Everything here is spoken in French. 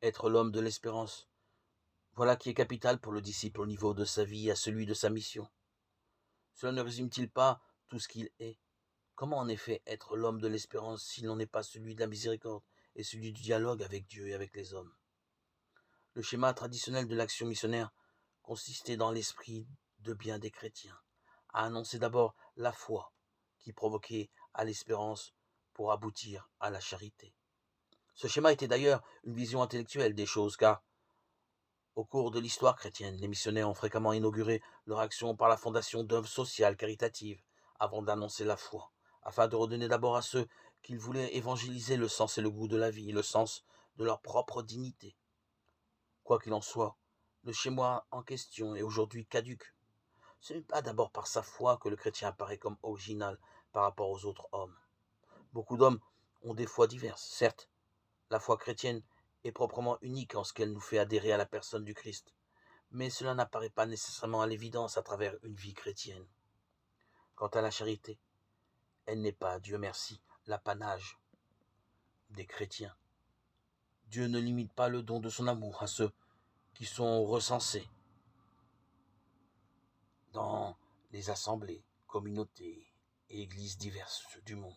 être l'homme de l'espérance. Voilà qui est capital pour le disciple au niveau de sa vie à celui de sa mission. Cela ne résume-t-il pas tout ce qu'il est? Comment en effet être l'homme de l'espérance s'il n'en est pas celui de la miséricorde et celui du dialogue avec Dieu et avec les hommes? Le schéma traditionnel de l'action missionnaire consistait dans l'esprit de bien des chrétiens, à annoncer d'abord la foi qui provoquait à l'espérance pour aboutir à la charité. Ce schéma était d'ailleurs une vision intellectuelle des choses, car au cours de l'histoire chrétienne, les missionnaires ont fréquemment inauguré leur action par la fondation d'œuvres sociales caritatives avant d'annoncer la foi, afin de redonner d'abord à ceux qu'ils voulaient évangéliser le sens et le goût de la vie, le sens de leur propre dignité. Quoi qu'il en soit, le schéma en question est aujourd'hui caduc. Ce n'est pas d'abord par sa foi que le chrétien apparaît comme original par rapport aux autres hommes. Beaucoup d'hommes ont des foi diverses. Certes, la foi chrétienne est proprement unique en ce qu'elle nous fait adhérer à la personne du Christ, mais cela n'apparaît pas nécessairement à l'évidence à travers une vie chrétienne. Quant à la charité, elle n'est pas, Dieu merci, l'apanage des chrétiens. Dieu ne limite pas le don de son amour à ceux qui sont recensés dans les assemblées, communautés et églises diverses du monde.